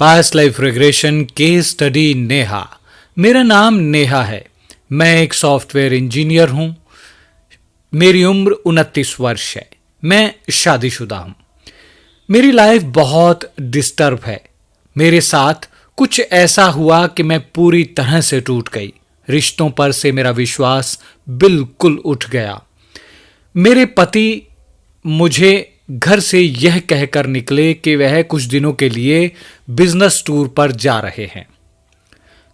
Past life regression case study Neha. मेरा नाम नेहा है। मैं एक सॉफ्टवेयर इंजीनियर हूं। मेरी उम्र 29 वर्ष है। मैं शादीशुदा हूं। मेरी लाइफ बहुत डिस्टर्ब है। मेरे साथ कुछ ऐसा हुआ कि मैं पूरी तरह से टूट गई। रिश्तों पर से मेरा विश्वास बिल्कुल उठ गया। मेरे पति मुझे घर से यह कहकर निकले कि वह कुछ दिनों के लिए बिजनेस टूर पर जा रहे हैं,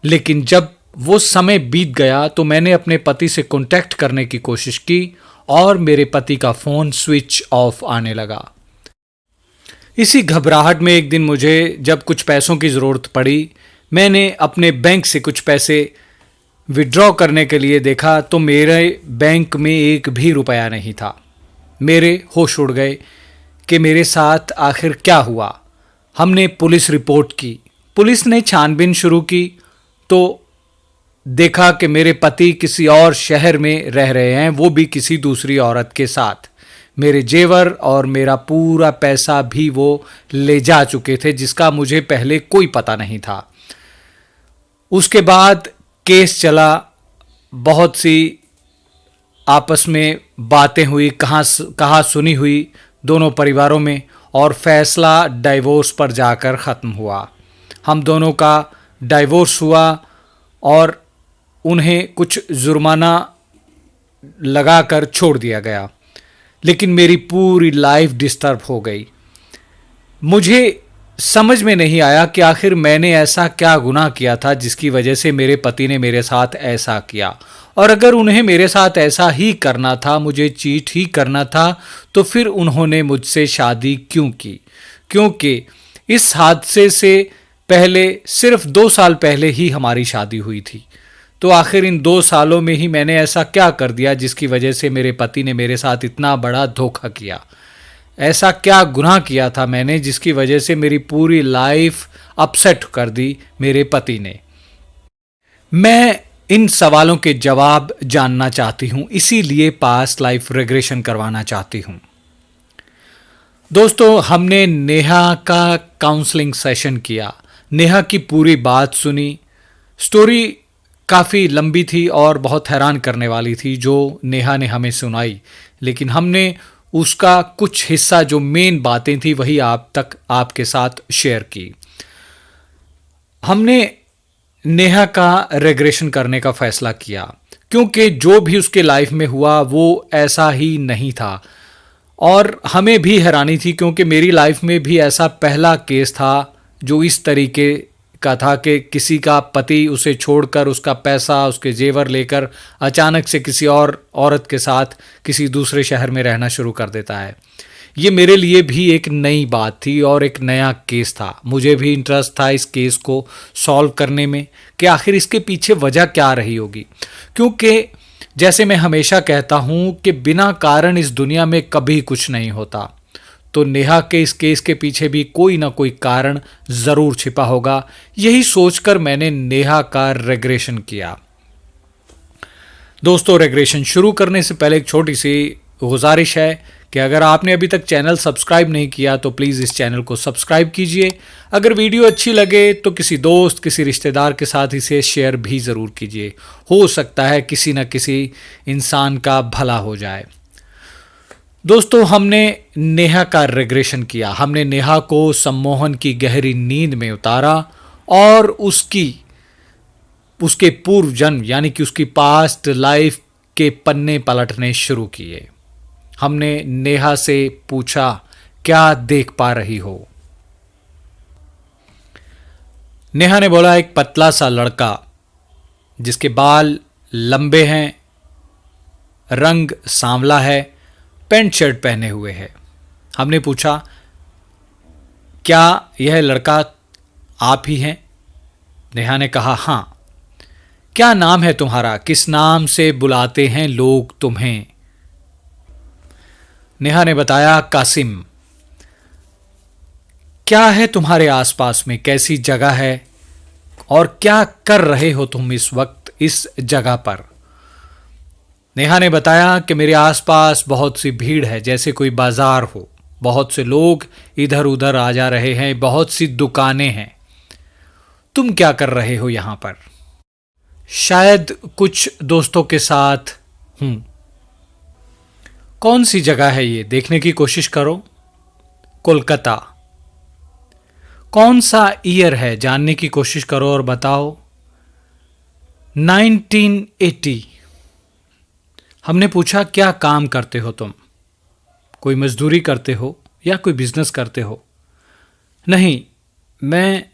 लेकिन जब वो समय बीत गया तो मैंने अपने पति से कांटेक्ट करने की कोशिश की और मेरे पति का फोन स्विच ऑफ आने लगा। इसी घबराहट में एक दिन मुझे जब कुछ पैसों की जरूरत पड़ी, मैंने अपने बैंक से कुछ पैसे विड्रॉ करने के लिए देखा तो मेरे बैंक में एक भी रुपया नहीं था। मेरे होश उड़ गए कि मेरे साथ आखिर क्या हुआ। हमने पुलिस रिपोर्ट की। पुलिस ने छानबीन शुरू की तो देखा कि मेरे पति किसी और शहर में रह रहे हैं, वो भी किसी दूसरी औरत के साथ। मेरे जेवर और मेरा पूरा पैसा भी वो ले जा चुके थे, जिसका मुझे पहले कोई पता नहीं था। उसके बाद केस चला। बहुत सी आपस में बातें हुई, कहा सुनी हुई दोनों परिवारों में, और फैसला डाइवोर्स पर जाकर ख़त्म हुआ। हम दोनों का डाइवोर्स हुआ और उन्हें कुछ जुर्माना लगाकर छोड़ दिया गया। लेकिन मेरी पूरी लाइफ डिस्टर्ब हो गई। मुझे समझ में नहीं आया कि आखिर मैंने ऐसा क्या गुनाह किया था जिसकी वजह से मेरे पति ने मेरे साथ ऐसा किया। और अगर उन्हें मेरे साथ ऐसा ही करना था, मुझे चीट ही करना था, तो फिर उन्होंने मुझसे शादी क्यों की? क्योंकि इस हादसे से पहले सिर्फ 2 साल पहले ही हमारी शादी हुई थी। तो आखिर इन 2 सालों में ही मैंने ऐसा क्या कर दिया जिसकी वजह से मेरे पति ने मेरे साथ इतना बड़ा धोखा किया? ऐसा क्या गुनाह किया था मैंने जिसकी वजह से मेरी पूरी लाइफ अपसेट कर दी मेरे पति ने? मैं इन सवालों के जवाब जानना चाहती हूं, इसीलिए पास्ट लाइफ रिग्रेशन करवाना चाहती हूं। दोस्तों, हमने नेहा का काउंसलिंग सेशन किया। नेहा की पूरी बात सुनी। स्टोरी काफ़ी लंबी थी और बहुत हैरान करने वाली थी जो नेहा ने हमें सुनाई, लेकिन हमने उसका कुछ हिस्सा, जो मेन बातें थी, वही आपके साथ शेयर की। हमने नेहा का रिग्रेशन करने का फैसला किया क्योंकि जो भी उसके लाइफ में हुआ वो ऐसा ही नहीं था, और हमें भी हैरानी थी क्योंकि मेरी लाइफ में भी ऐसा पहला केस था जो इस तरीके का था कि किसी का पति उसे छोड़कर, उसका पैसा, उसके जेवर लेकर अचानक से किसी और औरत के साथ किसी दूसरे शहर में रहना शुरू कर देता है। ये मेरे लिए भी एक नई बात थी और एक नया केस था। मुझे भी इंटरेस्ट था इस केस को सॉल्व करने में कि आखिर इसके पीछे वजह क्या रही होगी, क्योंकि जैसे मैं हमेशा कहता हूँ कि बिना कारण इस दुनिया में कभी कुछ नहीं होता। तो नेहा के इस केस के पीछे भी कोई ना कोई कारण ज़रूर छिपा होगा। यही सोचकर मैंने नेहा का रिग्रेशन किया। दोस्तों, रिग्रेशन शुरू करने से पहले एक छोटी सी गुजारिश है कि अगर आपने अभी तक चैनल सब्सक्राइब नहीं किया तो प्लीज़ इस चैनल को सब्सक्राइब कीजिए। अगर वीडियो अच्छी लगे तो किसी दोस्त, किसी रिश्तेदार के साथ इसे शेयर भी ज़रूर कीजिए। हो सकता है किसी न किसी इंसान का भला हो जाए। दोस्तों, हमने नेहा का रिग्रेशन किया। हमने नेहा को सम्मोहन की गहरी नींद में उतारा और उसके पूर्व जन्म यानी कि उसकी पास्ट लाइफ के पन्ने पलटने शुरू किए। हमने नेहा से पूछा, क्या देख पा रही हो? नेहा ने बोला, एक पतला सा लड़का जिसके बाल लंबे हैं, रंग सांवला है, पैंट शर्ट पहने हुए है। हमने पूछा, क्या यह लड़का आप ही हैं? नेहा ने कहा, हाँ। क्या नाम है तुम्हारा? किस नाम से बुलाते हैं लोग तुम्हें? नेहा ने बताया, कासिम। क्या है तुम्हारे आसपास में? कैसी जगह है और क्या कर रहे हो तुम इस वक्त इस जगह पर? नेहा ने बताया कि मेरे आसपास बहुत सी भीड़ है, जैसे कोई बाजार हो। बहुत से लोग इधर उधर आ जा रहे हैं, बहुत सी दुकानें हैं। तुम क्या कर रहे हो यहां पर? शायद कुछ दोस्तों के साथ हूं। कौन सी जगह है ये, देखने की कोशिश करो। कोलकाता। कौन सा ईयर है, जानने की कोशिश करो और बताओ। 1980। हमने पूछा क्या काम करते हो तुम? कोई मजदूरी करते हो या कोई बिजनेस करते हो? नहीं, मैं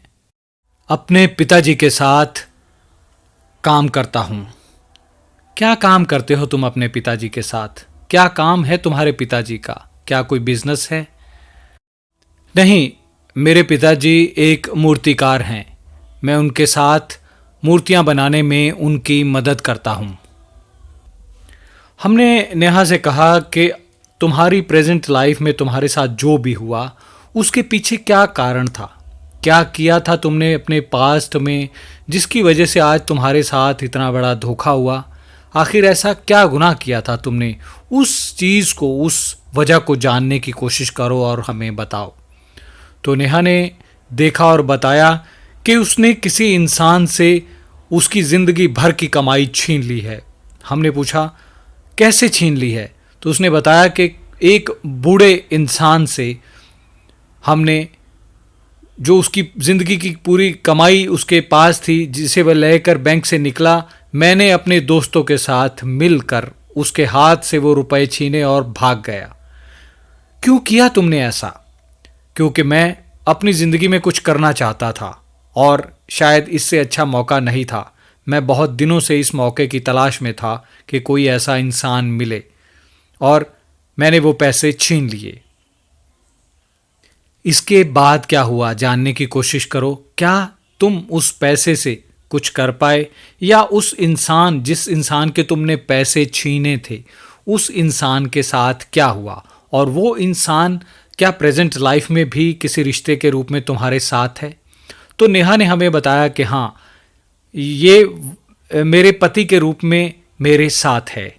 अपने पिताजी के साथ काम करता हूं। क्या काम करते हो तुम अपने पिताजी के साथ? क्या काम है तुम्हारे पिताजी का? क्या कोई बिजनेस है? नहीं, मेरे पिताजी एक मूर्तिकार हैं। मैं उनके साथ मूर्तियां बनाने में उनकी मदद करता हूं। हमने नेहा से कहा कि तुम्हारी प्रेजेंट लाइफ में तुम्हारे साथ जो भी हुआ उसके पीछे क्या कारण था? क्या किया था तुमने अपने पास्ट में जिसकी वजह से आज तुम्हारे साथ इतना बड़ा धोखा हुआ? आखिर ऐसा क्या गुनाह किया था तुमने? उस चीज़ को, उस वजह को जानने की कोशिश करो और हमें बताओ। तो नेहा ने देखा और बताया कि उसने किसी इंसान से उसकी ज़िंदगी भर की कमाई छीन ली है। हमने पूछा कैसे छीन ली है? तो उसने बताया कि एक बूढ़े इंसान से हमने, जो उसकी ज़िंदगी की पूरी कमाई उसके पास थी, जिसे वह लेकर बैंक से निकला, मैंने अपने दोस्तों के साथ मिलकर उसके हाथ से वो रुपए छीने और भाग गया। क्यों किया तुमने ऐसा? क्योंकि मैं अपनी ज़िंदगी में कुछ करना चाहता था और शायद इससे अच्छा मौका नहीं था। मैं बहुत दिनों से इस मौके की तलाश में था कि कोई ऐसा इंसान मिले, और मैंने वो पैसे छीन लिए। इसके बाद क्या हुआ, जानने की कोशिश करो। क्या तुम उस पैसे से कुछ कर पाए, या उस इंसान, जिस इंसान के तुमने पैसे छीने थे, उस इंसान के साथ क्या हुआ, और वो इंसान क्या प्रेजेंट लाइफ में भी किसी रिश्ते के रूप में तुम्हारे साथ है? तो नेहा ने हमें बताया कि हाँ, ये मेरे पति के रूप में मेरे साथ है।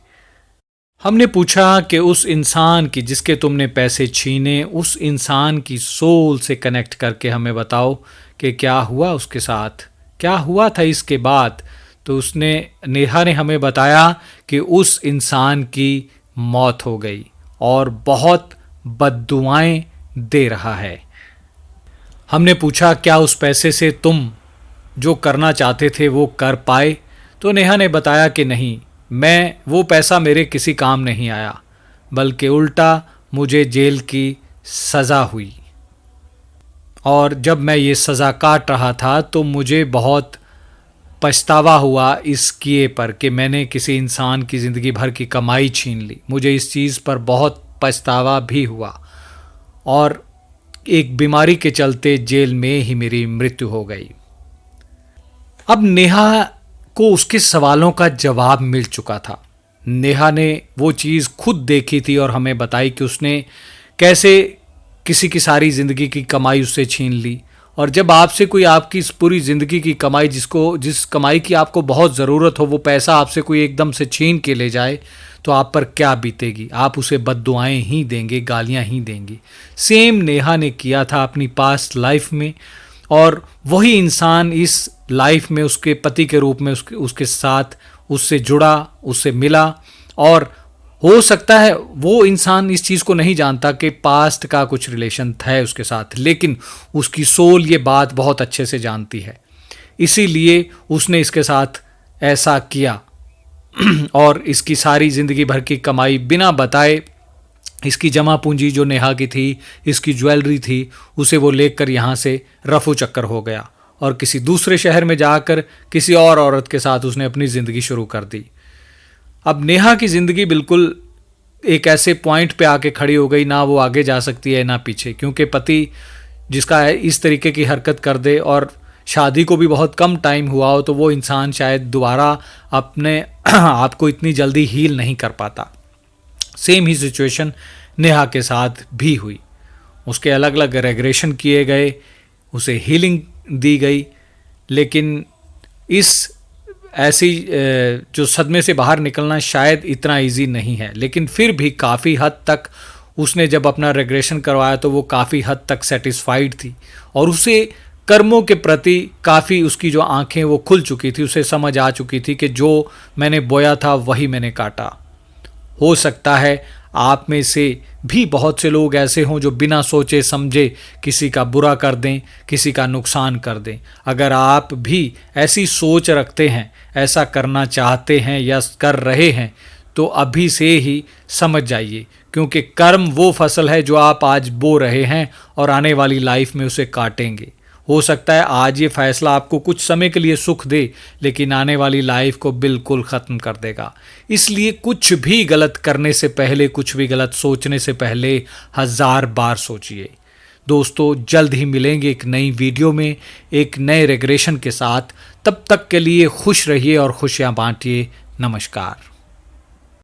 हमने पूछा कि उस इंसान की, जिसके तुमने पैसे छीने, उस इंसान की सोल से कनेक्ट करके हमें बताओ कि क्या हुआ उसके साथ, क्या हुआ था इसके बाद। तो नेहा ने हमें बताया कि उस इंसान की मौत हो गई और बहुत बद्दुआएं दे रहा है। हमने पूछा क्या उस पैसे से तुम जो करना चाहते थे वो कर पाए? तो नेहा ने बताया कि नहीं, वो पैसा मेरे किसी काम नहीं आया, बल्कि उल्टा मुझे जेल की सज़ा हुई। और जब मैं ये सज़ा काट रहा था तो मुझे बहुत पछतावा हुआ इस किए पर कि मैंने किसी इंसान की ज़िंदगी भर की कमाई छीन ली। मुझे इस चीज़ पर बहुत पछतावा भी हुआ, और एक बीमारी के चलते जेल में ही मेरी मृत्यु हो गई। अब नेहा को उसके सवालों का जवाब मिल चुका था। नेहा ने वो चीज़ खुद देखी थी और हमें बताई कि उसने कैसे किसी की सारी ज़िंदगी की कमाई उससे छीन ली। और जब आपसे कोई आपकी इस पूरी ज़िंदगी की कमाई, जिस कमाई की आपको बहुत ज़रूरत हो, वो पैसा आपसे कोई एकदम से छीन के ले जाए, तो आप पर क्या बीतेगी? आप उसे बद्दुआएं ही देंगे, गालियां ही देंगे। सेम नेहा ने किया था अपनी पास्ट लाइफ में, और वही इंसान इस लाइफ में उसके पति के रूप में उसके साथ उससे जुड़ा, उससे मिला। और हो सकता है वो इंसान इस चीज़ को नहीं जानता कि पास्ट का कुछ रिलेशन था उसके साथ, लेकिन उसकी सोल ये बात बहुत अच्छे से जानती है, इसीलिए उसने इसके साथ ऐसा किया। और इसकी सारी ज़िंदगी भर की कमाई बिना बताए, इसकी जमा पूंजी जो नेहा की थी, इसकी ज्वेलरी थी, उसे वो लेकर यहाँ से रफू चक्कर हो गया और किसी दूसरे शहर में जाकर किसी और औरत के साथ उसने अपनी ज़िंदगी शुरू कर दी। अब नेहा की ज़िंदगी बिल्कुल एक ऐसे पॉइंट पे आके खड़ी हो गई, ना वो आगे जा सकती है ना पीछे, क्योंकि पति जिसका है इस तरीके की हरकत कर दे और शादी को भी बहुत कम टाइम हुआ हो, तो वो इंसान शायद दोबारा अपने आप को इतनी जल्दी हील नहीं कर पाता। सेम ही सिचुएशन नेहा के साथ भी हुई। उसके अलग अलग रेग्रेशन किए गए, उसे हीलिंग दी गई, लेकिन इस ऐसी जो सदमे से बाहर निकलना शायद इतना इजी नहीं है। लेकिन फिर भी काफ़ी हद तक उसने जब अपना रेग्रेशन करवाया तो वो काफ़ी हद तक सेटिस्फाइड थी, और उसे कर्मों के प्रति काफ़ी उसकी जो आंखें वो खुल चुकी थी, उसे समझ आ चुकी थी कि जो मैंने बोया था वही मैंने काटा। हो सकता है आप में से भी बहुत से लोग ऐसे हों जो बिना सोचे समझे किसी का बुरा कर दें, किसी का नुकसान कर दें। अगर आप भी ऐसी सोच रखते हैं, ऐसा करना चाहते हैं या कर रहे हैं, तो अभी से ही समझ जाइए, क्योंकि कर्म वो फसल है जो आप आज बो रहे हैं और आने वाली लाइफ में उसे काटेंगे। हो सकता है आज ये फैसला आपको कुछ समय के लिए सुख दे, लेकिन आने वाली लाइफ को बिल्कुल ख़त्म कर देगा। इसलिए कुछ भी गलत करने से पहले, कुछ भी गलत सोचने से पहले 1000 बार सोचिए। दोस्तों, जल्द ही मिलेंगे एक नई वीडियो में एक नए रेग्रेशन के साथ। तब तक के लिए खुश रहिए और खुशियाँ बांटिए। नमस्कार।